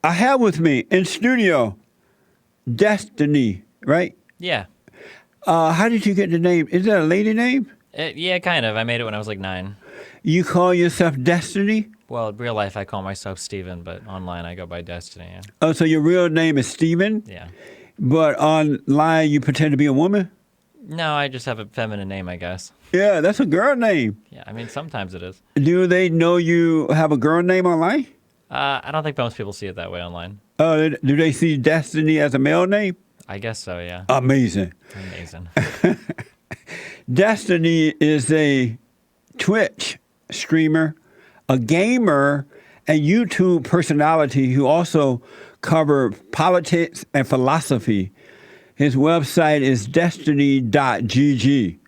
I have with me in studio Destiny, right? Yeah. How did you get the name? Is that a lady name? Yeah, kind of. I made it when I was like 9. You call yourself Destiny? Well, in real life, I call myself Steven, but online, I go by Destiny. Yeah. Oh, so your real name is Steven, Yeah. but online you pretend to be a woman? No, I just have a feminine name, I guess. Yeah, that's a girl name. Yeah, I mean, sometimes it is. Do they know you have a girl name online? I don't think most people see it that way online. Oh, do they see Destiny as a male name? I guess so, yeah. Amazing. Amazing. Destiny is a Twitch streamer, a gamer, and YouTube personality who also cover politics and philosophy. His website is destiny.gg.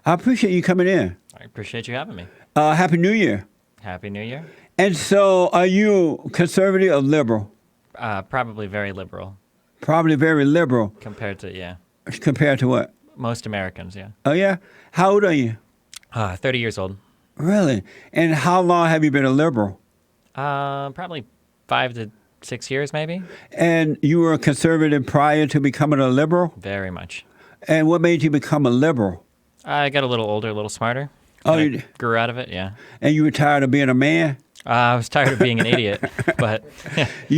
I appreciate you coming in. I appreciate you having me. Happy New Year. Happy New Year. And so, are you conservative or liberal? Probably very liberal Probably very liberal. compared to, yeah, Compared to what? most Americans, yeah. Oh, yeah? How old are you? 30 years old. Really? And how long have you been a liberal? Probably 5 to 6 years, maybe. And you were a conservative prior to becoming a liberal? Very much. And what made you become a liberal? I got a little older, a little smarter. Oh, And I you- grew out of it, yeah. And you were tired of being a man? I was tired of being an idiot, but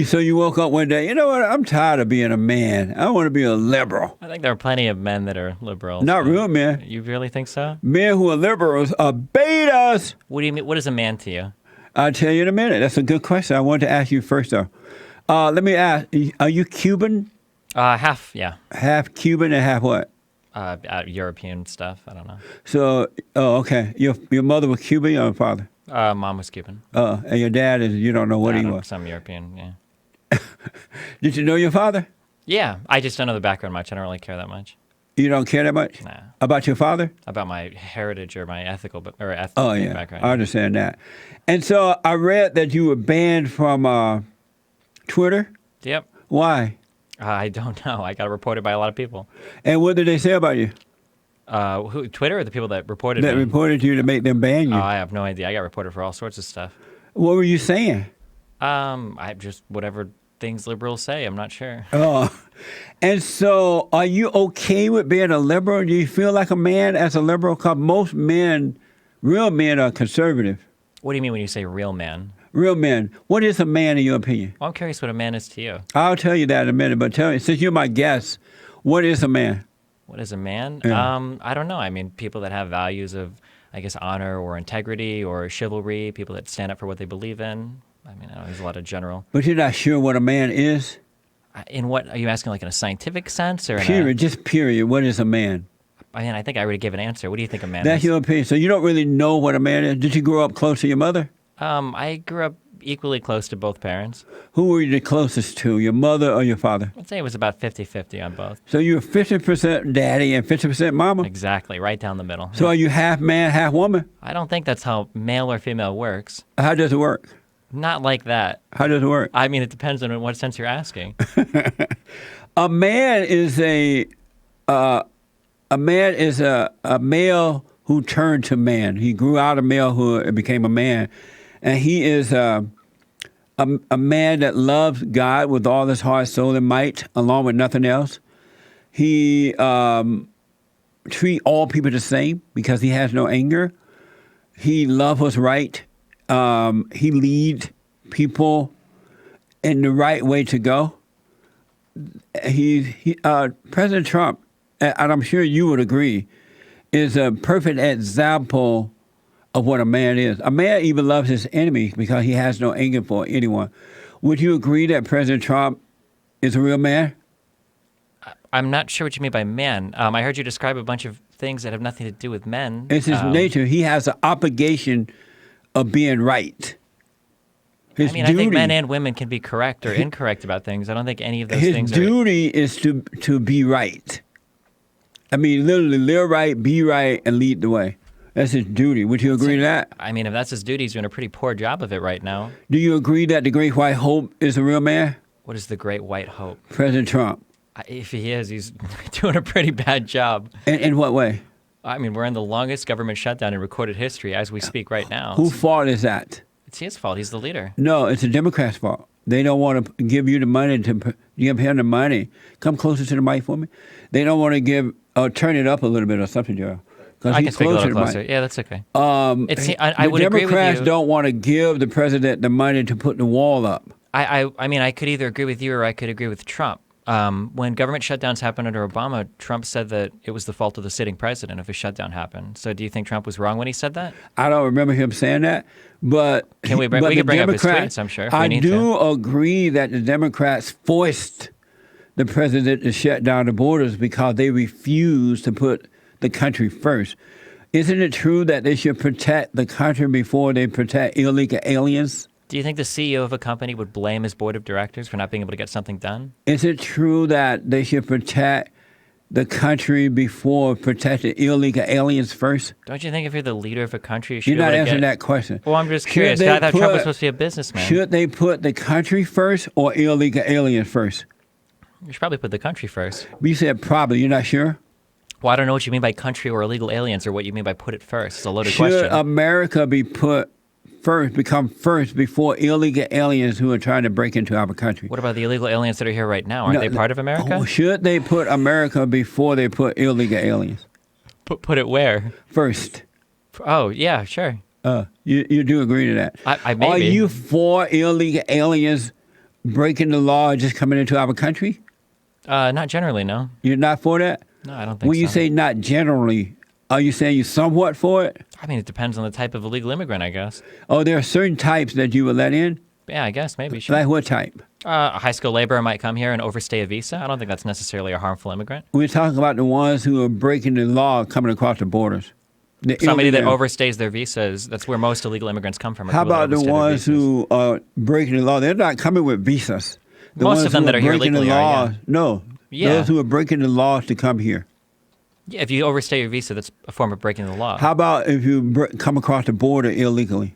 So you woke up one day, you know what? I'm tired of being a man. I want to be a liberal. I think there are plenty of men that are liberals. Not but- real men. You really think so? Men who are liberals are betas. What do you mean? What is a man to you? I'll tell you in a minute. That's a good question. I wanted to ask you first, though. Let me ask, are you Cuban? Half, yeah. Half Cuban and half what? European stuff. I don't know. So, okay. Your mother was Cuban or your father? Mom was Cuban. And your dad is, you don't know what I he don't know, was. some European, yeah. Did you know your father? Yeah, I just don't know the background much. I don't really care that much. You don't care that much? Nah. About your father? About my heritage or my ethical Oh, yeah. background. I understand that. And so I read that you were banned from Twitter. Yep. Why? I don't know. I got reported by a lot of people. And what did they say about you Twitter or the people that reported that me? reported you to make them ban you? Oh, I have no idea. I got reported for all sorts of stuff. What were you saying? I just whatever things liberals say. I'm not sure. Oh. And so are you okay with being a liberal? Do you feel like a man as a liberal? Because most men, real men, are conservative. What do you mean when you say real man? Real men. What is a man in your opinion? Well, I'm curious what a man is to you. I'll tell you that in a minute, but tell me, since you're my guest, what is a man? What is a man? Yeah. I don't know. I mean, people that have values of, I guess, honor or integrity or chivalry, people that stand up for what they believe in. I mean, I know there's a lot of general. But you're not sure what a man is? In what, are you asking like in a scientific sense or in Period, just period. What is a man? I mean, I think I already gave an answer. What do you think a man That's is? your opinion. So you don't really know what a man is? Did you grow up close to your mother? I grew up equally close to both parents. Who were you the closest to, your mother or your father? I'd say it was about 50-50 on both. So you're 50% daddy and 50% mama? Exactly, right down the middle. So are you half man, half woman? I don't think that's how male or female works. How does it work? Not like that. How does it work? I mean, it depends on in what sense you're asking. A man is a male who turned to man. He grew out of malehood and became a man. And he is a man that loves God with all his heart, soul, and might, along with nothing else. He treat all people the same because he has no anger. He loves what's right. He lead people in the right way to go. President Trump, and I'm sure you would agree, is a perfect example of what a man is. A man even loves his enemies because he has no anger for anyone. Would you agree that President Trump is a real man? I'm not sure what you mean by man. I heard you describe a bunch of things that have nothing to do with men. It's his nature. He has an obligation of being right. His I mean, duty, I think men and women can be correct or incorrect about things. I don't think any of those his things are... duty is to be right. I mean, literally live right, be right, and lead the way. That's his duty. Would you agree to that? I mean, if that's his duty, he's doing a pretty poor job of it right now. Do you agree that the Great White Hope is a real man? What is the Great White Hope? President Trump. If he is, he's doing a pretty bad job. In what way? I mean, we're in the longest government shutdown in recorded history as we speak right now. Whose fault is that? It's his fault. He's the leader. No, it's the Democrats' fault. They don't want to give you the money to give him the money. Come closer to the mic for me. They don't want to give turn it up a little bit or something, Gerald. I can speak a little closer. Yeah, that's okay. I would agree with you. Democrats don't want to give the president the money to put the wall up. I mean, I could either agree with you or I could agree with Trump. When government shutdowns happened under Obama, Trump said that it was the fault of the sitting president if a shutdown happened. So do you think Trump was wrong when he said that? I don't remember him saying that, but we can bring up his tweets, I'm sure, if we need do agree that the Democrats forced the president to shut down the borders because they refused to put the country first. Isn't it true that they should protect the country before they protect illegal aliens? Do you think the CEO of a company would blame his board of directors for not being able to get something done? Is it true that they should protect the country before protecting illegal aliens first? Don't you think if you're the leader of a country, you should You're not answering that question. Well, I'm just curious. I thought Trump was supposed to be a businessman. Should they put the country first or illegal aliens first? You should probably put the country first. You said probably. You're not sure? Well, I don't know what you mean by country or illegal aliens or what you mean by put it first. It's a loaded Should question. America become first before illegal aliens who are trying to break into our country? What about the illegal aliens that are here right now? Aren't they part of America? Should they put America before they put illegal aliens? Put it where? First. Oh, yeah, sure. You do agree to that? I maybe. Are you for illegal aliens breaking the law just coming into our country? Not generally, no. You're not for that? No, I don't think so. When you say not generally, are you saying you're somewhat for it? I mean, it depends on the type of illegal immigrant, I guess. Oh, there are certain types that you would let in? Yeah, I guess, maybe, sure. Like what type? A high skilled laborer might come here and overstay a visa. I don't think that's necessarily a harmful immigrant. We're talking about the ones who are breaking the law coming across the borders. Somebody that overstays their visas, that's where most illegal immigrants come from. How about the ones who are breaking the law? They're not coming with visas. Most of them that are here legally are, yeah. No. Yeah. Those who are breaking the law to come here. Yeah, if you overstay your visa, that's a form of breaking the law. How about if you come across the border illegally?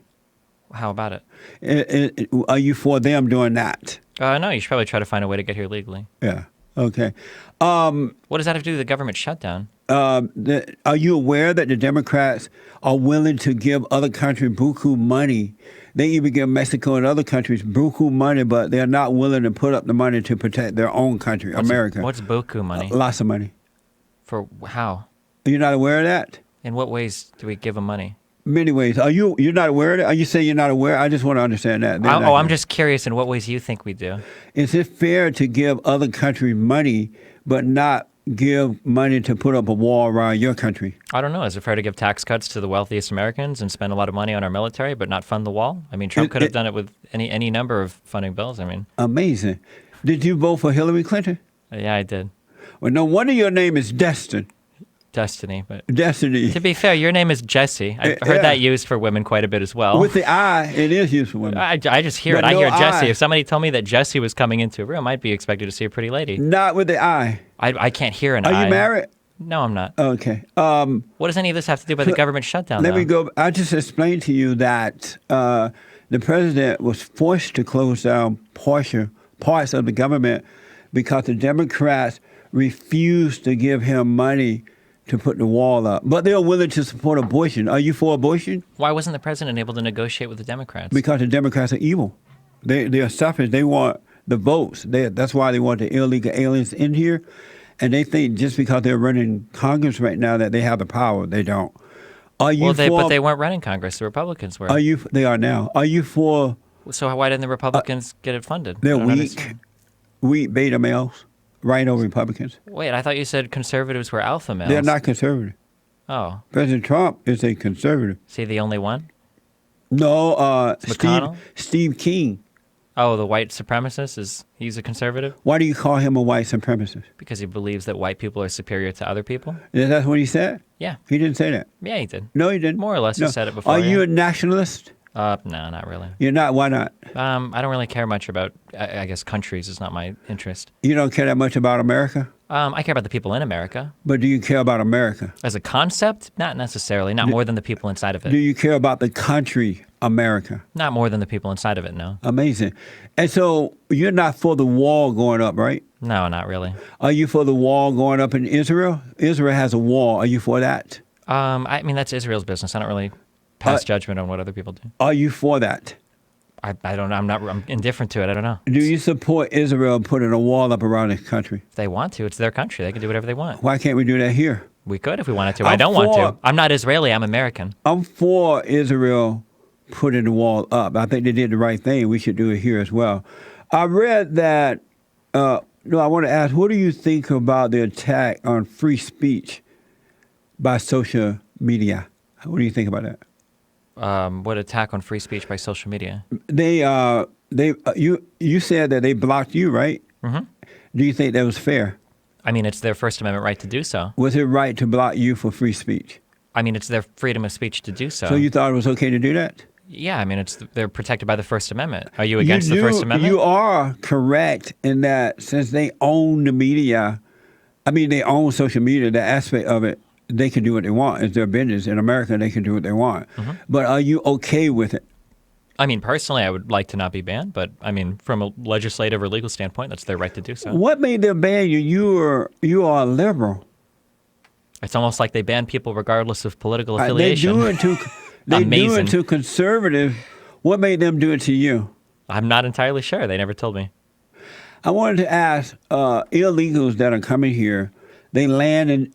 How about it? Are you for them doing that? No, you should probably try to find a way to get here legally. Yeah. Okay. What does that have to do with the government shutdown? Are you aware that the Democrats are willing to give other countries buku money? They even give Mexico and other countries buku money, but they're not willing to put up the money to protect their own country, America. What's buku money? Lots of money. For how? You're not aware of that? In what ways do we give them money? Many ways. You're not aware of it? Are you saying you're not aware? I just want to understand that. I'm just curious in what ways you think we do. Is it fair to give other countries money but not give money to put up a wall around your country? I don't know. Is it fair to give tax cuts to the wealthiest Americans and spend a lot of money on our military but not fund the wall? I mean, Trump could have done it with any number of funding bills. I mean, amazing. Did you vote for Hillary Clinton? Yeah, I did. Well, no wonder your name is Destin. Destiny, but Destiny. To be fair, your name is Jesse. I've heard that used for women quite a bit as well. With the I, it is used for women. I just hear but it. I hear Jesse. I. If somebody told me that Jesse was coming into a room, I'd be expected to see a pretty lady. Not with the I. I can't hear an I. Are you married? No, I'm not. Okay. What does any of this have to do with the government shutdown? Let me go. I just explained to you that the president was forced to close down parts of the government because the Democrats refused to give him money to put the wall up. But they're willing to support abortion. Are you for abortion? Why wasn't the president able to negotiate with the Democrats? Because the Democrats are evil. They are selfish. They want the votes. That's why they want the illegal aliens in here. And they think just because they're running Congress right now that they have the power. They don't. But they weren't running Congress. The Republicans were. They are now. Are you for... So why didn't the Republicans get it funded? They're weak beta males. Rhino Republicans. Wait, I thought you said conservatives were alpha males. They're not conservative. Oh. President Trump is a conservative. Is he the only one? No, McConnell? Steve King. Oh, the white supremacist? He's a conservative? Why do you call him a white supremacist? Because he believes that white people are superior to other people? Is that what he said? Yeah. He didn't say that? Yeah, he did. No, he didn't. More or less he said it before. Are you a nationalist? No, not really. You're not? Why not? I don't really care much about, I guess, countries is not my interest. You don't care that much about America? I care about the people in America. But do you care about America? As a concept? Not necessarily. Not more than the people inside of it. Do you care about the country, America? Not more than the people inside of it, no. Amazing. And so you're not for the wall going up, right? No, not really. Are you for the wall going up in Israel? Israel has a wall. Are you for that? I mean, that's Israel's business. I don't really pass judgment on what other people do. Are you for that? I don't know. I'm indifferent to it. I don't know. Do you support Israel putting a wall up around the country? If they want to, it's their country. They can do whatever they want. Why can't we do that here? We could if we wanted to. I don't want to. I'm not Israeli. I'm American. I'm for Israel putting the wall up. I think they did the right thing. We should do it here as well. I read that, I want to ask, what do you think about the attack on free speech by social media? What do you think about that? What attack on free speech by social media? You said that they blocked you, right? Mm-hmm. Do you think that was fair? I mean, it's their First Amendment right to do so. Was it right to block you for free speech? I mean, it's their freedom of speech to do so. So you thought it was okay to do that? Yeah, I mean, they're protected by the First Amendment. Are you against the First Amendment? You are correct in that since they own the media, they own social media, the aspect of it, they can do what they want. It's their business. In America, they can do what they want. Mm-hmm. But are you okay with it? I mean, personally, I would like to not be banned, but I mean, from a legislative or legal standpoint, that's their right to do so. What made them ban you? You are a liberal. It's almost like they ban people regardless of political affiliation. They do it to conservative. What made them do it to you? I'm not entirely sure. They never told me. I wanted to ask illegals that are coming here. They land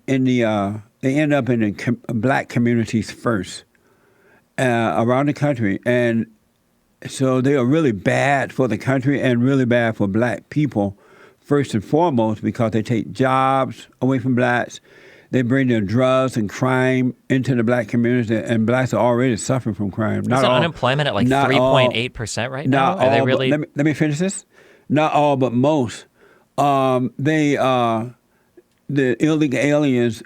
they end up in the black communities first around the country, and so they are really bad for the country and really bad for black people, first and foremost, because they take jobs away from blacks. They bring their drugs and crime into the black community, and blacks are already suffering from crime. Is unemployment at like 3.8% right now? Are they really? Let me finish this. Not all, but most. The illegal aliens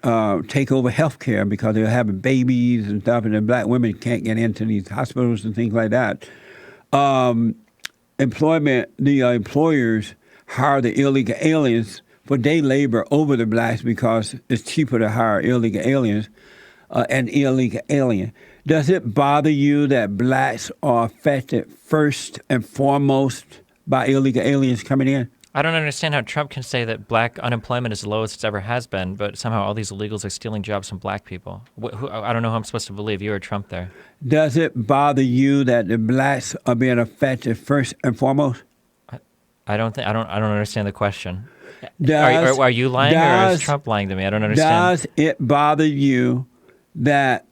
take over healthcare because they're having babies and stuff, and the black women can't get into these hospitals and things like that. The employers hire the illegal aliens for day labor over the blacks because it's cheaper to hire illegal aliens, an illegal alien. Does it bother you that blacks are affected first and foremost by illegal aliens coming in? I don't understand how Trump can say that black unemployment is the lowest it's ever has been, but somehow all these illegals are stealing jobs from black people. I don't know who I'm supposed to believe, you or Trump there. Does it bother you that the blacks are being affected first and foremost? I don't understand the question. Are you lying or is Trump lying to me? I don't understand. Does it bother you that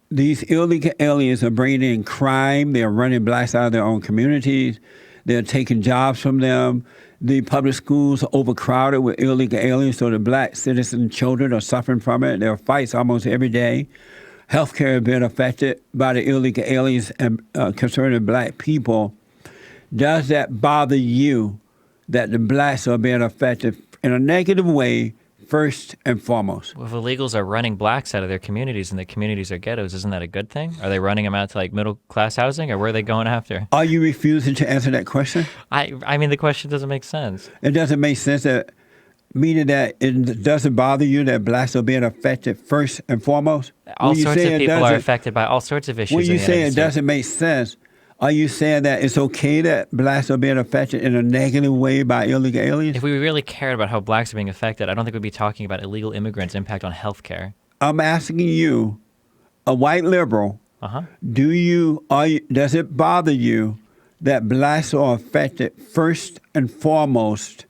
these illegal aliens are bringing in crime? They're running blacks out of their own communities. They're taking jobs from them. The public schools are overcrowded with illegal aliens, so the black citizen children are suffering from it. There are fights almost every day. Healthcare has been affected by the illegal aliens and concerning black people. Does that bother you that the blacks are being affected in a negative way first and foremost? Well, if illegals are running blacks out of their communities and the communities are ghettos, isn't that a good thing? Are they running them out to like middle class housing, or where are they going after? Are you refusing to answer that question? I mean, the question doesn't make sense. It doesn't make sense meaning that it doesn't bother you that blacks are being affected first and foremost? All sorts of people are affected by all sorts of issues. When you say it doesn't make sense, are you saying that it's okay that blacks are being affected in a negative way by illegal aliens? If we really cared about how blacks are being affected, I don't think we'd be talking about illegal immigrants' impact on health care. I'm asking you, a white liberal, does it bother you that blacks are affected first and foremost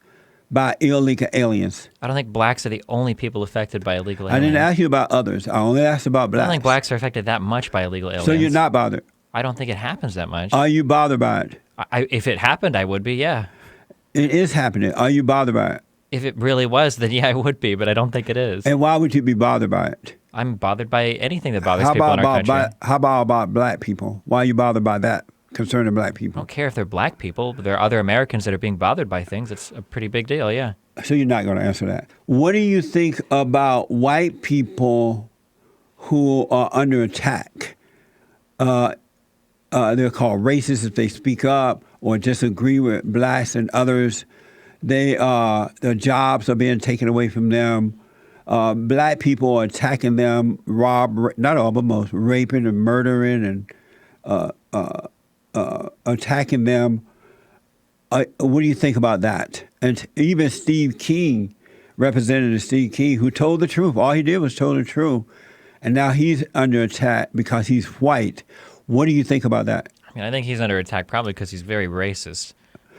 by illegal aliens? I don't think blacks are the only people affected by illegal aliens. I didn't ask you about others. I only asked about blacks. I don't think blacks are affected that much by illegal aliens. So you're not bothered? I don't think it happens that much. Are you bothered by it? If it happened, I would be, yeah. It is happening. Are you bothered by it? If it really was, then yeah, I would be, but I don't think it is. And why would you be bothered by it? I'm bothered by anything that bothers people in our country. How about black people? Why are you bothered by that concerning black people? I don't care if they're black people. There are other Americans that are being bothered by things. It's a pretty big deal, yeah. So you're not going to answer that. What do you think about white people who are under attack? They're called racist if they speak up or disagree with blacks and others. Their jobs are being taken away from them. Black people are attacking them, not all, but most, raping and murdering and attacking them. What do you think about that? And even Steve King, Representative Steve King, who told the truth. All he did was told the truth. And now he's under attack because he's white. What do you think about that? I mean, I think he's under attack probably because he's very racist.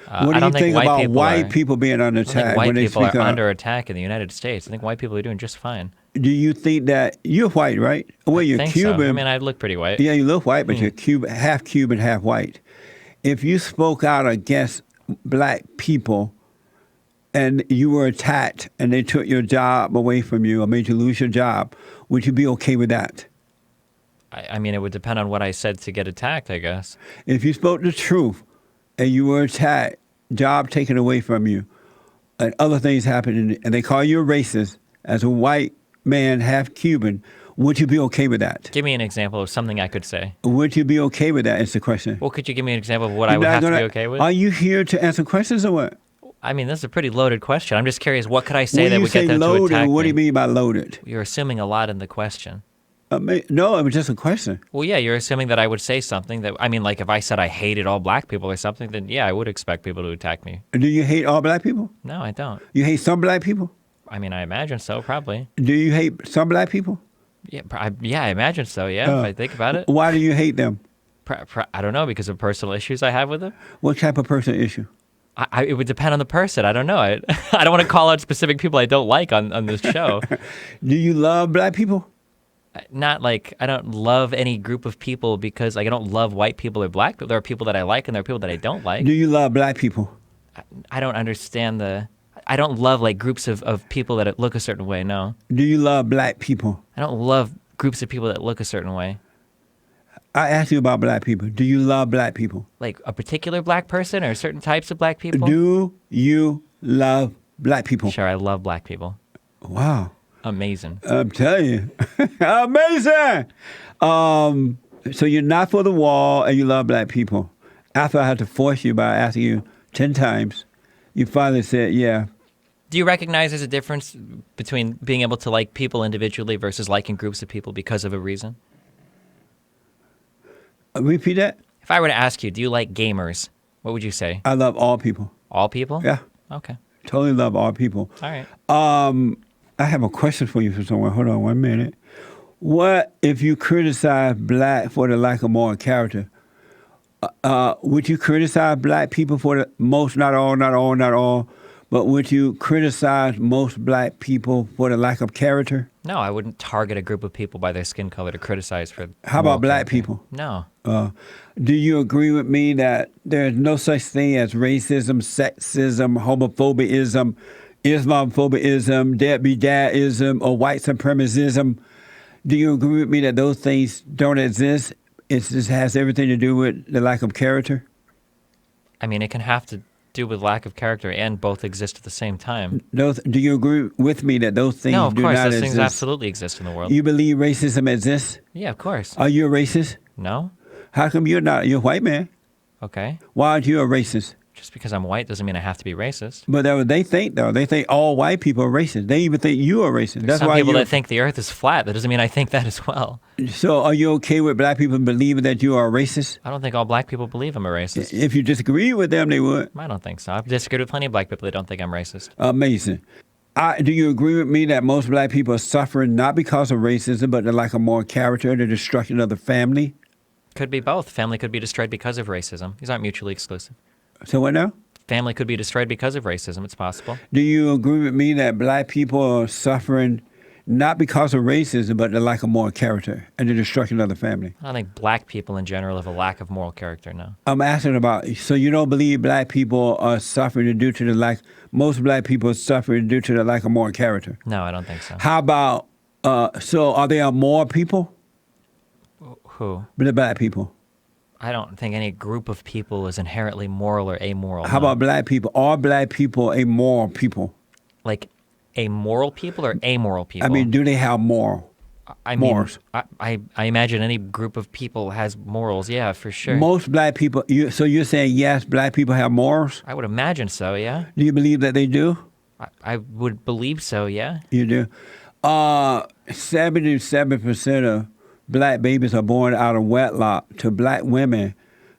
What do I don't you think think about white are, people being under I don't think attack white when they people speak are up? under attack in the United States. I think white people are doing just fine. Do you think that you're white, right? Well, you're think Cuban. So. I mean, I look pretty white. Yeah, you look white, but you're Cuban, half white. If you spoke out against black people and you were attacked and they took your job away from you or made you lose your job, would you be okay with that? I mean, it would depend on what I said to get attacked, I guess. If you spoke the truth and you were attacked, job taken away from you, and other things happened, and they call you a racist as a white man, half Cuban, would you be okay with that? Give me an example of something I could say. Would you be okay with that? Is the question. Well, could you give me an example of what I would have to be okay with? Are you here to answer questions or what? I mean, this is a pretty loaded question. I'm just curious, what could I say When that you would get say them loaded, to attack what do me? you mean by loaded? You're assuming a lot in the question. No, it was just a question. Well, yeah, you're assuming that I would say something that, I mean, like if I said I hated all black people or something, then yeah, I would expect people to attack me. Do you hate all black people? No, I don't. You hate some black people? I mean, I imagine so, probably. Do you hate some black people? Yeah, I imagine so, yeah, if I think about it. Why do you hate them? I don't know, because of personal issues I have with them. What type of personal issue? It would depend on the person. I don't know. I don't want to call out specific people I don't like on this show. Do you love black people? Not like I don't love any group of people because like I don't love white people or black people. There are people that I like and there are people that I don't like. Do you love black people? I don't understand I don't love like groups of people that look a certain way, no. Do you love black people? I don't love groups of people that look a certain way. I asked you about black people. Do you love black people? Like a particular black person or certain types of black people? Do you love black people? Sure, I love black people. Wow. Amazing. I'm telling you. Amazing. So you're not for the wall and you love black people. After I had to force you by asking you 10 times, you finally said, yeah. Do you recognize there's a difference between being able to like people individually versus liking groups of people because of a reason? Repeat that? If I were to ask you, do you like gamers? What would you say? I love all people. All people? Yeah. Okay. Totally love all people. All right. I have a question for you from someone. Hold on 1 minute. What if you criticize black for the lack of moral character? Would you criticize black people for the most, not all, but would you criticize most black people for the lack of character? No, I wouldn't target a group of people by their skin color to criticize for. How about black people? No. Do you agree with me that there's no such thing as racism, sexism, homophobism, Islamophobism, deadbeat-dadism, or white supremacism? Do you agree with me that those things don't exist? It just has everything to do with the lack of character? I mean, it can have to do with lack of character and both exist at the same time. Do you agree with me that those things No, of do course, not those exist? things absolutely exist in the world. You believe racism exists? Yeah, of course. Are you a racist? No? How come you're not? You're a white man. Okay. Why aren't you a racist? Just because I'm white doesn't mean I have to be racist. But that's what they think, though. They think all white people are racist. They even think you are racist. There's That's some why people you. that think the earth is flat. That doesn't mean I think that as well. So, are you okay with black people believing that you are a racist? I don't think all black people believe I'm a racist. If you disagree with them, they would. I don't think so. I've disagreed with plenty of black people that don't think I'm racist. Amazing. Do you agree with me that most black people are suffering not because of racism, but the lack of moral character, the destruction of the family? Could be both. Family could be destroyed because of racism. These aren't mutually exclusive. So what now? Family could be destroyed because of racism. It's possible. Do you agree with me that black people are suffering not because of racism, but the lack of moral character and the destruction of the family? I don't think black people in general have a lack of moral character, no. I'm asking about, so you don't believe black people are suffering due to the lack, most black people are suffering due to the lack of moral character? No, I don't think so. How about, so are there more people? Who? The black people. I don't think any group of people is inherently moral or amoral. How about black people? Are black people amoral people? Like amoral people or amoral people? I mean, do they have moral? Morals. I imagine any group of people has morals, yeah, for sure. Most black people, so you're saying yes, black people have morals? I would imagine so, yeah. Do you believe that they do? I would believe so, yeah. You do? 77% of black babies are born out of wedlock to black women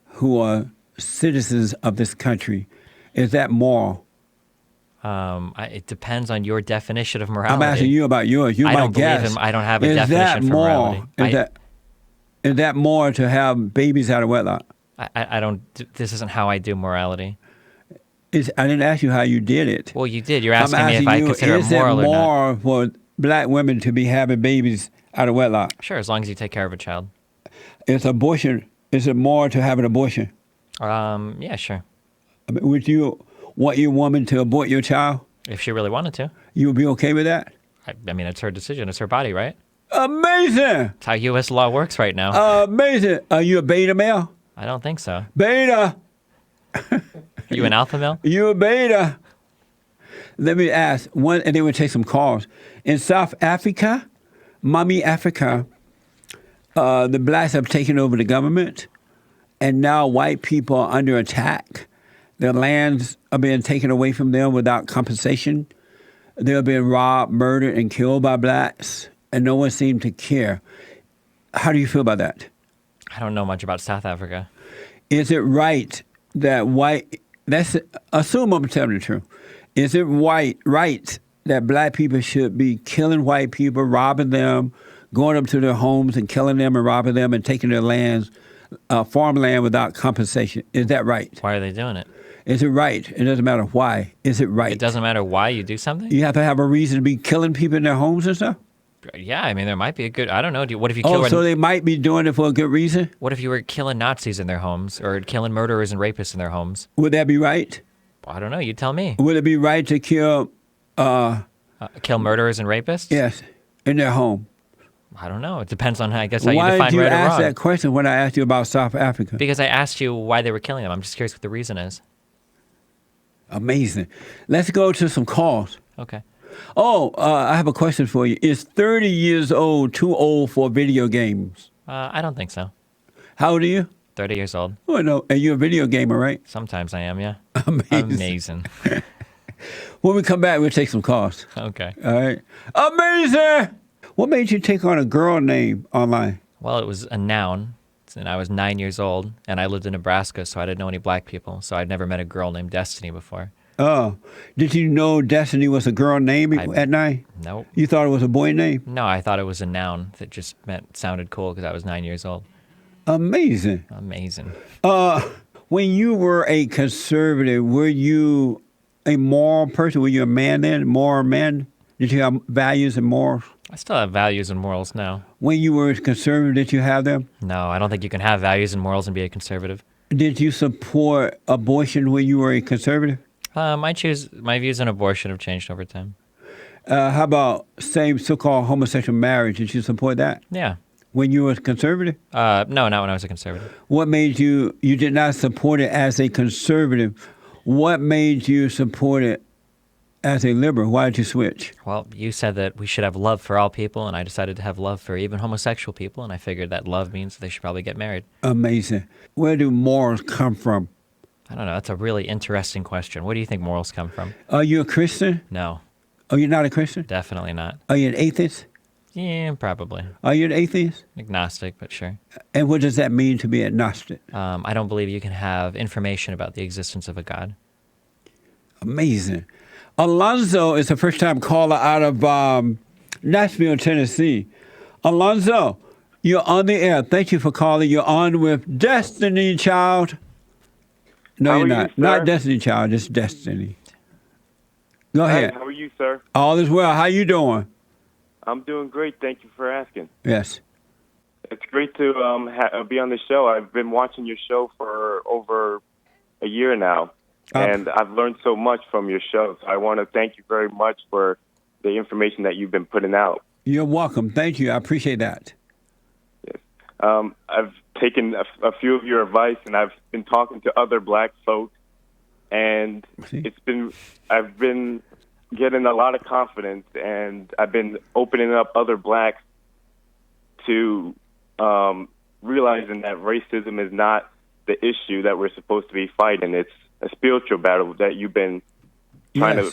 who are citizens of this country. Is that moral? It depends on your definition of morality. I'm asking you about yours. You I might don't believe guess. him. I don't have a definition for morality. Is that moral to have babies out of wedlock? I don't. This isn't how I do morality. I didn't ask you how you did it. Well, you did. You're I'm asking me if I consider it is moral it or not. more for black women to be having babies out of wedlock? Sure, as long as you take care of a child. Is abortion, is it more to have an abortion? Yeah, sure. I mean, would you want your woman to abort your child? If she really wanted to. You would be okay with that? I mean, it's her decision. It's her body, right? Amazing! It's how U.S. law works right now. Amazing! Are you a beta male? I don't think so. Beta! You an alpha male? You a beta? Let me ask one, and then we'll take some calls. In South Africa, Mommy Africa, the blacks have taken over the government, and now white people are under attack. Their lands are being taken away from them without compensation. They're being robbed, murdered, and killed by blacks, and no one seems to care. How do you feel about that? I don't know much about South Africa. Is it right that assume I'm telling the truth. Is it right that black people should be killing white people, robbing them, going up to their homes and killing them and robbing them and taking their lands, farmland without compensation? Is that right? Why are they doing it? Is it right? It doesn't matter why. Is it right? It doesn't matter why you do something? You have to have a reason to be killing people in their homes and stuff? Yeah, I mean, there might be a good, I don't know. What if you kill so they might be doing it for a good reason? What if you were killing Nazis in their homes or killing murderers and rapists in their homes? Would that be right? Well, I don't know. You tell me. Would it be right to kill... kill murderers and rapists? Yes, in their home. I don't know. It depends on, I guess, how Why you define did you right or ask wrong. that question when I asked you about South Africa? Because I asked you why they were killing them. I'm just curious what the reason is. Amazing. Let's go to some calls. Okay. Oh, I have a question for you. Is 30 years old too old for video games? I don't think so. How old are you? 30 years old. Oh, no. And you're a video gamer, right? Sometimes I am, yeah. Amazing. Amazing. When we come back, we'll take some calls. Okay. All right. Amazing! What made you take on a girl name online? Well, it was a noun, and I was 9 years old, and I lived in Nebraska, so I didn't know any black people, so I'd never met a girl named Destiny before. Oh. Did you know Destiny was a girl name at 9? Nope. You thought it was a boy name? No, I thought it was a noun that just sounded cool because I was 9 years old. Amazing. Amazing. When you were a conservative, were you a moral person? Were you a man then? Moral man? Did you have values and morals? I still have values and morals now. When you were a conservative, did you have them? No, I don't think you can have values and morals and be a conservative. Did you support abortion when you were a conservative? My views on abortion have changed over time. How about same so-called homosexual marriage? Did you support that Yeah. when you were a conservative? No, not when I was a conservative. What made you did not support it as a conservative? What made you support it as a liberal? Why did you switch? Well, you said that we should have love for all people, and I decided to have love for even homosexual people, and I figured that love means they should probably get married. Amazing. Where do morals come from? I don't know. That's a really interesting question. Where do you think morals come from? Are you a Christian? No, Oh, you're not a Christian? definitely not. Are you an atheist? Yeah, probably. Are you an atheist? Agnostic, but sure. And what does that mean to be agnostic? I don't believe you can have information about the existence of a God. Amazing. Alonzo is a first-time caller out of Nashville, Tennessee. Alonzo, you're on the air. Thank you for calling. You're on with Destiny Child. No, How you're are not. you, sir? Not Destiny Child, just Destiny. Go Hi, ahead. how are you, sir? All is well. How you doing? I'm doing great. Thank you for asking. Yes. It's great to be on the show. I've been watching your show for over a year now, and I've learned so much from your show. So I want to thank you very much for the information that you've been putting out. You're welcome. Thank you. I appreciate that. I've taken a few of your advice, and I've been talking to other black folks, and I've been getting a lot of confidence, and I've been opening up other blacks to realizing that racism is not the issue that we're supposed to be fighting. It's a spiritual battle that you've been trying to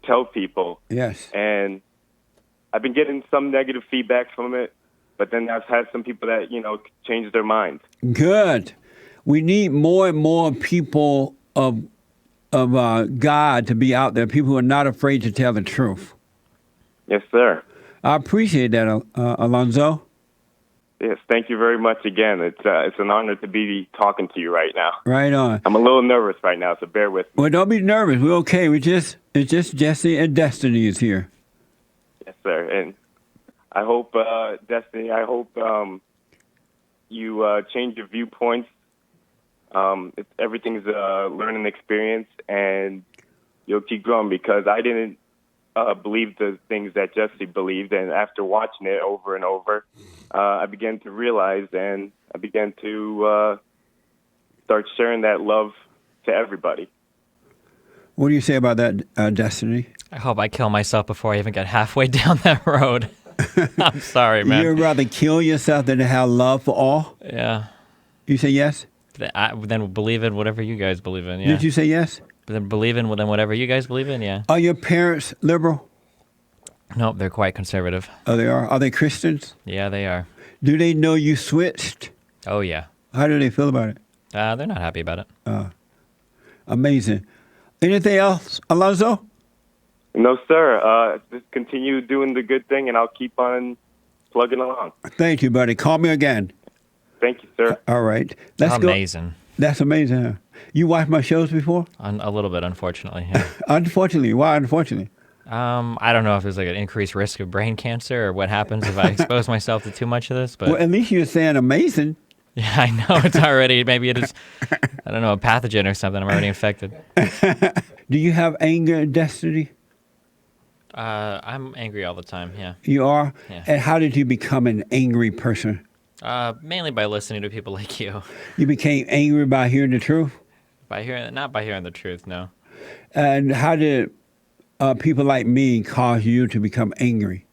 tell people. Yes. And I've been getting some negative feedback from it, but then I've had some people that, changed their minds. Good. We need more and more people of God to be out there, people who are not afraid to tell the truth. Yes, sir. I appreciate that, Alonzo. Yes, thank you very much again. It's an honor to be talking to you right now. Right on. I'm a little nervous right now, so bear with me. Well, don't be nervous. We're okay. It's just Jesse and Destiny is here. Yes, sir. And I hope, Destiny, you change your viewpoints. Everything's a learning experience, and you'll keep growing, because I didn't believe the things that Jesse believed, and after watching it over and over, I began to realize, and I began to start sharing that love to everybody. What do you say about that, Destiny? I hope I kill myself before I even get halfway down that road. I'm sorry, man. You'd rather kill yourself than to have love for all? Yeah. You say yes? Then believe in whatever you guys believe in, yeah. Did you say yes? Then believe in whatever you guys believe in, yeah. Are your parents liberal? Nope, they're quite conservative. Oh, they are? Are they Christians? Yeah, they are. Do they know you switched? Oh, yeah. How do they feel about it? They're not happy about it. Amazing. Anything else, Alonzo? No, sir. Just continue doing the good thing, and I'll keep on plugging along. Thank you, buddy. Call me again. Thank you, sir. All right. Let's go. Amazing. That's amazing, huh? You watched my shows before? A little bit, unfortunately. Yeah. Unfortunately. Why unfortunately? I don't know if there's like an increased risk of brain cancer or what happens if I expose myself to too much of this, but Well, at least you're saying amazing. yeah, I know it's already, maybe it is, I don't know, a pathogen or something. I'm already infected. Do you have anger and destiny? I'm angry all the time, yeah. You are? Yeah. And how did you become an angry person? Mainly by listening to people like you. You became angry by hearing the truth? Not by hearing the truth, no. And how did people like me cause you to become angry?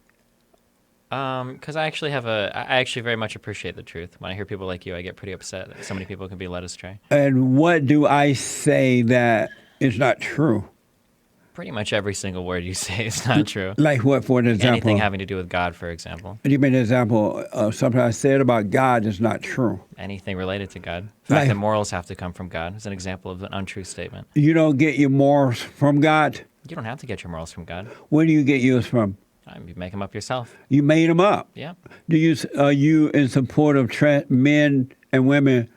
Because I actually very much appreciate the truth. When I hear people like you, I get pretty upset that so many people can be led astray. And what do I say that is not true? Pretty much every single word you say is not true. Like what, for an example? Anything having to do with God, for example. Give me an example of something I said about God is not true. Anything related to God. The fact that morals have to come from God is an example of an untrue statement. You don't get your morals from God? You don't have to get your morals from God. Where do you get yours from? You make them up yourself. You made them up? Yeah. Are you in support of men and women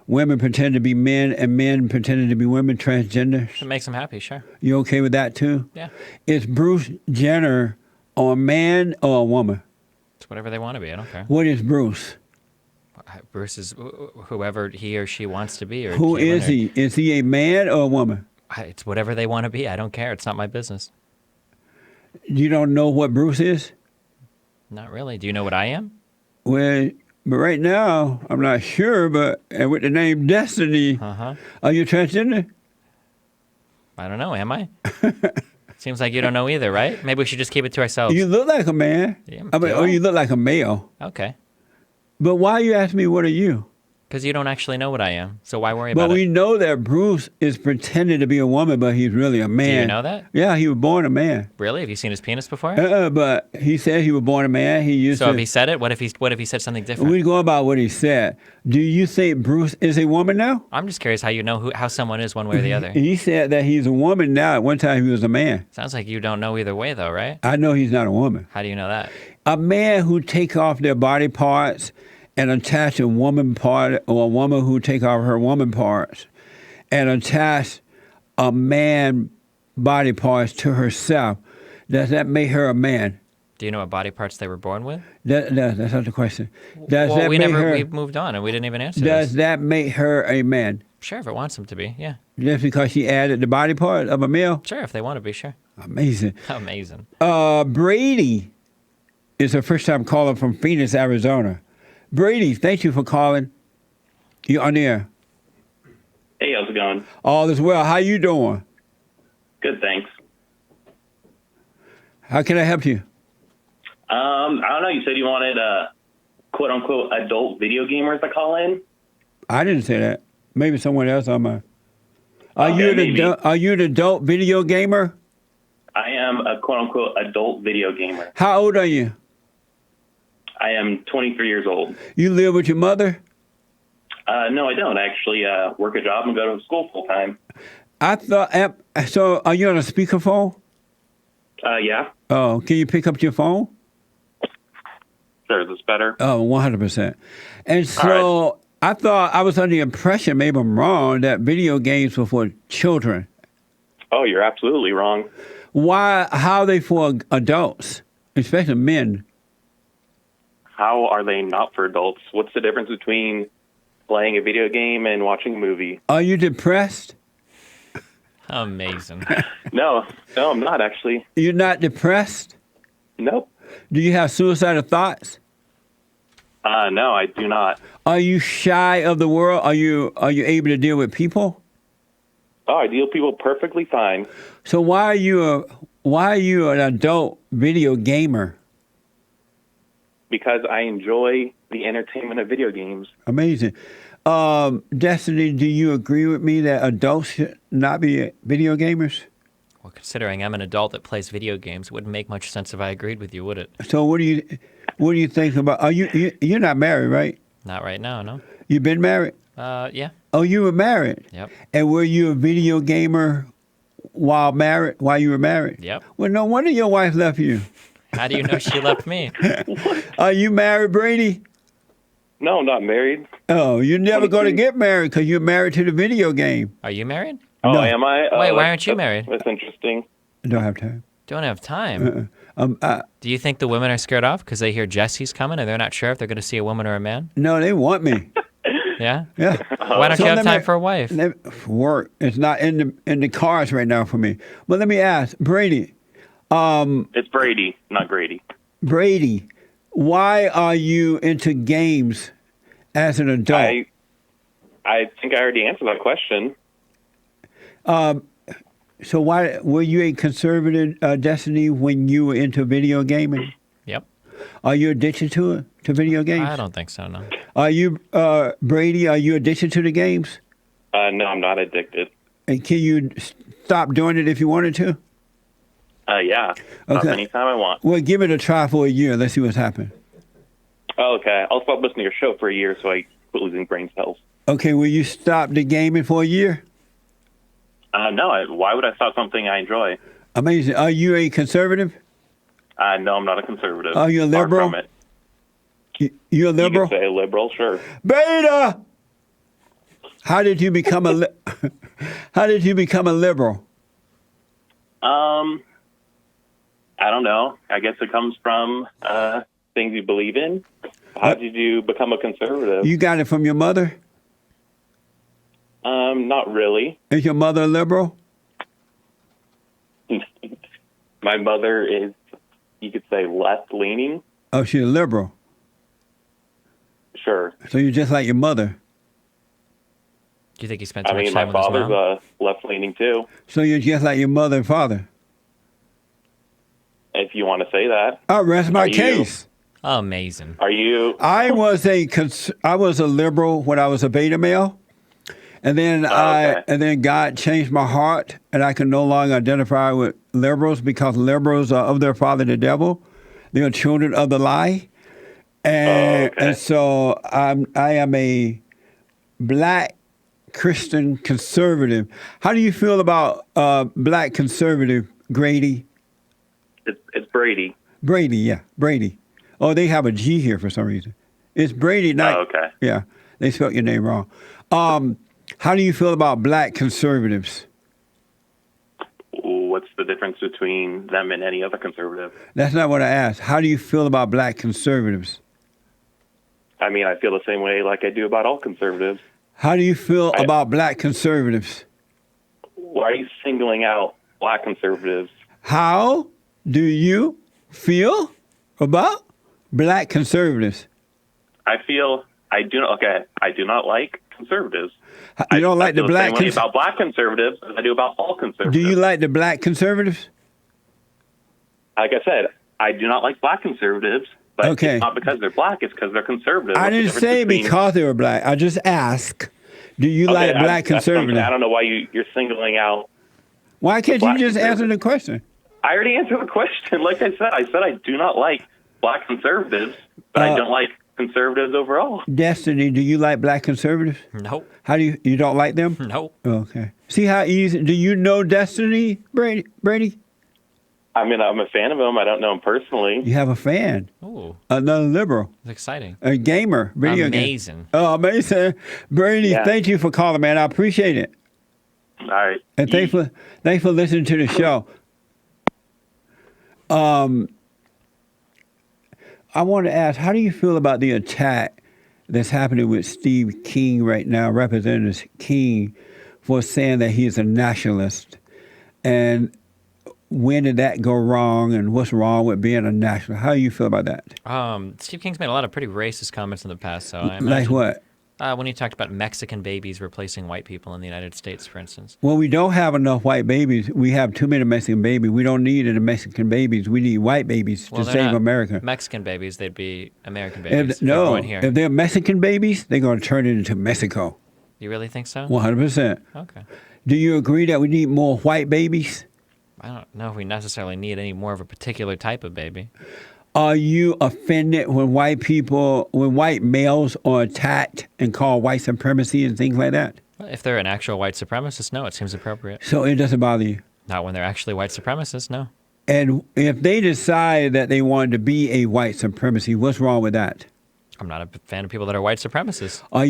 pretending to be men and men pretending to be women, transgender? If it makes them happy, sure. You okay with that too? Yeah. Is Bruce Jenner a man or a woman? It's whatever they want to be. I don't care. What is Bruce? Bruce is whoever he or she wants to be. Or Who is he? Is he a man or a woman? It's whatever they want to be. I don't care. It's not my business. You don't know what Bruce is? Not really. Do you know what I am? Well, but right now, I'm not sure, but with the name Destiny, are you transgender? I don't know. Am I? Seems like you don't know either, right? Maybe we should just keep it to ourselves. You look like a man. Yeah, or you look like a male. Okay. But why you ask me, what are you? Because you don't actually know what I am, so why worry about it? But we know that Bruce is pretending to be a woman, but he's really a man. Do you know that? Yeah, he was born a man. Really? Have you seen his penis before? But he said he was born a man. So if he said it, what if he said something different? We go about what he said. Do you think Bruce is a woman now? I'm just curious how you know how someone is one way or the other. He said that he's a woman now. At one time he was a man. Sounds like you don't know either way, though, right? I know he's not a woman. How do you know that? A man who take off their body parts and attach a woman part, or a woman who take off her woman parts and attach a man body parts to herself, does that make her a man? Do you know what body parts they were born with? That's not the question. We moved on and we didn't even answer Does this. that make her a man? Sure, if it wants them to be, yeah. Just because she added the body part of a male? Sure, if they want to be, sure. Amazing. Amazing. Brady is a first-time caller from Phoenix, Arizona. Brady, thank you for calling. You're on the air. Hey, how's it going? All is well. How you doing? Good, thanks. How can I help you? I don't know. You said you wanted quote unquote adult video gamers to call in. I didn't say that. Maybe someone else on my. Are you an adult video gamer? I am a quote unquote adult video gamer. How old are you? I am 23 years old. You live with your mother? No, I don't. I actually work a job and go to school full time. I thought. So, are you on a speakerphone? Yeah. Oh, can you pick up your phone? Sure, is this better? Oh, 100%. And so I thought I was under the impression, maybe I'm wrong, that video games were for children. Oh, you're absolutely wrong. Why? How are they for adults, especially men? How are they not for adults? What's the difference between playing a video game and watching a movie? Are you depressed? Amazing. No, I'm not actually. You're not depressed? Nope. Do you have suicidal thoughts? No, I do not. Are you shy of the world? Are you able to deal with people? Oh, I deal with people perfectly fine. So why are you an adult video gamer? Because I enjoy the entertainment of video games. Amazing. Destiny, do you agree with me that adults should not be video gamers? Well, considering I'm an adult that plays video games, it wouldn't make much sense if I agreed with you, would it? So what do you think about? Are you're not married, right? Not right now, no. You been married? Yeah. Oh, you were married. Yep. And were you a video gamer while you were married? Yep. Well, no wonder your wife left you. How do you know she left me? Are you married, Brady? No, I'm not married. Oh, you're never going to 22. get married because you're married to the video game. Are you married? Oh, No. am I? Wait, why aren't you married? That's interesting. I don't have time. Don't have time. Uh-uh. Do you think the women are scared off because they hear Jesse's coming and they're not sure if they're going to see a woman or a man? No, they want me. Yeah? Yeah. Why don't So you have let me- time for a wife? Work. It's not in the cards right now for me. But let me ask, Brady. It's Brady, not Grady. Brady, why are you into games as an adult? I think I already answered that question. So why were you a conservative, Destiny, when you were into video gaming? Yep. Are you addicted to it, to video games? I don't think so, no. Are you, Brady, are you addicted to the games? No, I'm not addicted. And can you stop doing it if you wanted to? Yeah. Stop Okay. anytime I want. Well, give it a try for a year. Let's see what's happened. Oh, okay. I'll stop listening to your show for a year so I quit losing brain cells. Okay, will you stop the gaming for a year? No, why would I stop something I enjoy? Amazing. Are you a conservative? No, I'm not a conservative. Are you a Far liberal? from it. You a You liberal? could say a liberal, sure. Beta! How did you become a How did you become a liberal? I don't know. I guess it comes from things you believe in. How did you become a conservative? You got it from your mother? Not really. Is your mother a liberal? My mother is, you could say, left-leaning. Oh, she's a liberal. Sure. So you're just like your mother. Do you think he spent I too much mean, my time with his father's mom? left-leaning too, So you're just like your mother and father. if you want to say that. I'll rest my Are you? case. Amazing. Are you? I was a liberal when I was a beta male. And then okay. God changed my heart, and I can no longer identify with liberals because liberals are of their father the devil. They are children of the lie, and okay. and so I am a black Christian conservative. How do you feel about black conservative, Grady? It's Brady. Brady, yeah, Brady. Oh, they have a G here for some reason. It's Brady, not. Oh, okay. Yeah, they spelled your name wrong. How do you feel about black conservatives? What's the difference between them and any other conservative? That's not what I asked. How do you feel about black conservatives? I mean, I feel the same way like I do about all conservatives. How do you feel about black conservatives? Why are you singling out black conservatives? How do you feel about black conservatives? I do not like conservatives. You don't like I the feel black same way about black conservatives as I do about all conservatives. Do you like the black conservatives? Like I said, I do not like black conservatives, but Okay. it's not because they're black, it's because they're conservative. I What's the didn't difference say between- because they were black. I just asked, do you like Okay, black that's something- conservatives? I don't know why you're singling out. Why can't you black just answer conservatives. the question? I already answered the question. Like I said I do not like black conservatives, but I don't like conservatives overall. Destiny, do you like black conservatives? Nope. How do you don't like them? Nope. Okay. See how easy? Do you know Destiny, Brady? I mean, I'm a fan of him. I don't know him personally. You have a fan. Ooh, Another liberal. it's exciting. A gamer. Video game. Amazing. Oh, amazing. Brady, Yeah. thank you for calling, man. I appreciate it. All right. And thanks for listening to the show. I want to ask, how do you feel about the attack that's happening with Steve King right now, Representative King, for saying that he is a nationalist? And when did that go wrong, and what's wrong with being a nationalist? How do you feel about that? Steve King's made a lot of pretty racist comments in the past. So I Like imagine, what? when he talked about Mexican babies replacing white people in the United States, for instance. Well, we don't have enough white babies. We have too many Mexican babies. We don't need any Mexican babies. We need white babies Well, to they're save not America. Mexican babies, they'd be American babies. If, no, born here. if they're Mexican babies, they're going to turn it into Mexico. You really think so? 100%. Okay. Do you agree that we need more white babies? I don't know if we necessarily need any more of a particular type of baby. Are you offended when white males are attacked and called white supremacy and things like that? If they're an actual white supremacist, no, it seems appropriate. So it doesn't bother you? Not when they're actually white supremacists, no. And if they decide that they wanted to be a white supremacy, what's wrong with that? I'm not a fan of people that are white supremacists. Are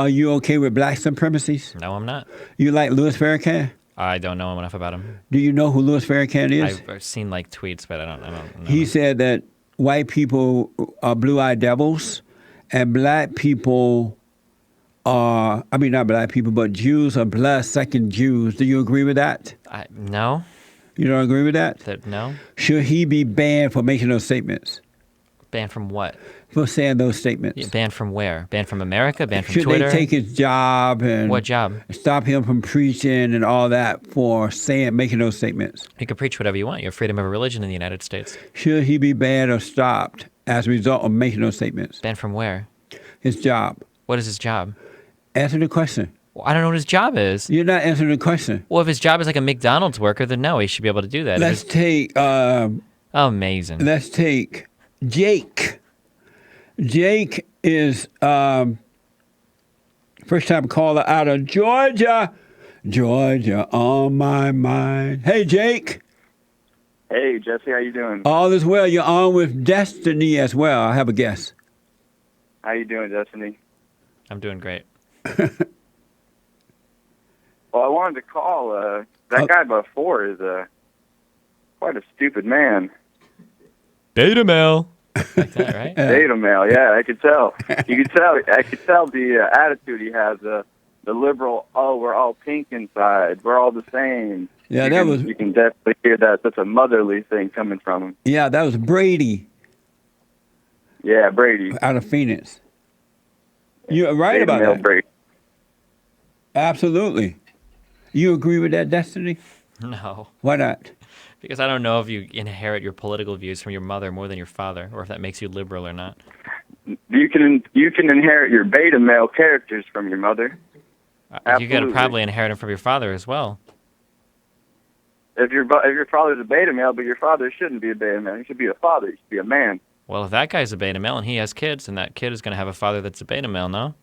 you okay with black supremacies? No, I'm not. You like Louis Farrakhan? I don't know enough about him. Do you know who Louis Farrakhan is? I've seen like tweets, but I don't know. He said that white people are blue-eyed devils, and black people are, I mean, not black people, but Jews are blood-sucking Jews. Do you agree with that? No. You don't agree with that? No. Should he be banned for making those statements? Banned from what? For saying those statements. Yeah, banned from where? Banned from America? Banned from Should Twitter? they take his job and What job? stop him from preaching and all that for making those statements? You can preach whatever you want. You have freedom of religion in the United States. Should he be banned or stopped as a result of making those statements? Banned from where? His job. What is his job? Answer the question. Well, I don't know what his job is. You're not answering the question. Well, if his job is like a McDonald's worker, then no, he should be able to do that. Let's take Amazing. Jake. Jake is first time caller out of Georgia. Georgia on my mind. Hey, Jake. Hey, Jesse, how you doing? All is well. You're on with Destiny as well. I have a guess. How you doing, Destiny? I'm doing great. Well, I wanted to call. That guy before is quite a stupid man. Beta male. Like that, right? Beta male, yeah, I could tell. You could tell. I could tell the attitude he has. The liberal. Oh, we're all pink inside. We're all the same. Yeah, You can definitely hear that. That's a motherly thing coming from him. Yeah, that was Brady Yeah, Brady. out of Phoenix. You're right Beta about male that. Brady. Absolutely. You agree with that, Destiny? No. Why not? Because I don't know if you inherit your political views from your mother more than your father, or if that makes you liberal or not. You can inherit your beta male characters from your mother. You got to Absolutely. probably inherit them from your father as well. If your father's a beta male, but your father shouldn't be a beta male. He should be a father. He should be a man. Well, if that guy's a beta male and he has kids, then that kid is going to have a father that's a beta male, no?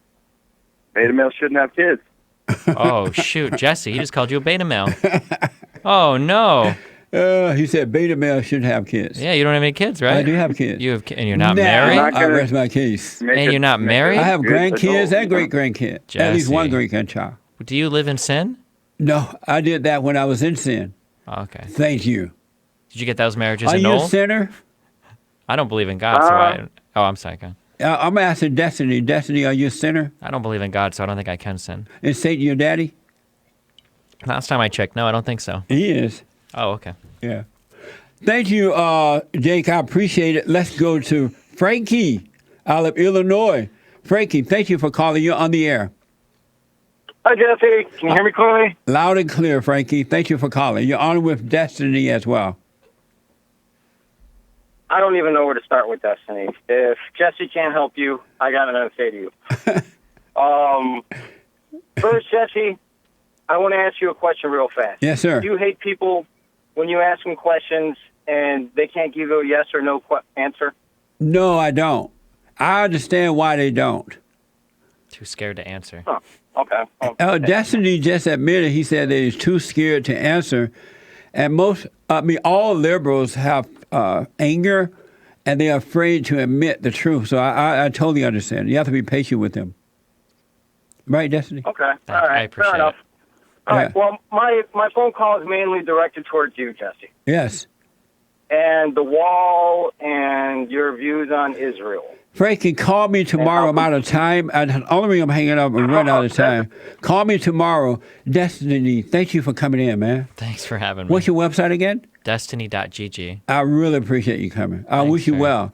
Beta males shouldn't have kids. Oh, shoot, Jesse, he just called you a beta male. Oh, no. He said beta males shouldn't have kids. Yeah, you don't have any kids, right? I do have kids. You have, and you're not Nah, married? not I gonna- rest my case. And you're not married? I have Good grandkids adult, and great-grandkids. At least Jesse. one great-grandchild. Do you live in sin? No, I did that when I was in sin. Oh, okay. Thank you. Did you get those marriages Are you a annulled? sinner? I don't believe in God, so I... Oh, I'm sorry, go. I'm asking Destiny. Destiny, are you a sinner? I don't believe in God, so I don't think I can sin. Is Satan your daddy? Last time I checked, no, I don't think so. He is. Oh, okay. Yeah. Thank you, Jake. I appreciate it. Let's go to Frankie out of Illinois. Frankie, thank you for calling. You're on the air. Hi, Jesse. Can you hear me clearly? Loud and clear, Frankie. Thank you for calling. You're on with Destiny as well. I don't even know where to start with Destiny. If Jesse can't help you, I got nothing to say to you. First, Jesse, I want to ask you a question real fast. Yes, sir. Do you hate people when you ask them questions and they can't give you a yes or no answer? No, I don't. I understand why they don't. Too scared to answer. Huh. Okay. Destiny just admitted, he said that he's too scared to answer. And all liberals have anger, and they're afraid to admit the truth. So I totally understand. You have to be patient with them. Right, Destiny? Okay. All I right. appreciate Fair enough. it. All Yeah. right. Well, my phone call is mainly directed towards you, Jesse, Yes. and the wall and your views on Israel. Frank can call me tomorrow. I'm out of time. And the only reason I'm hanging up and running out of time. Call me tomorrow. Destiny, thank you for coming in, man. Thanks for having me. What's your website again? Destiny.gg. I really appreciate you coming. I Thanks, wish you sir. well.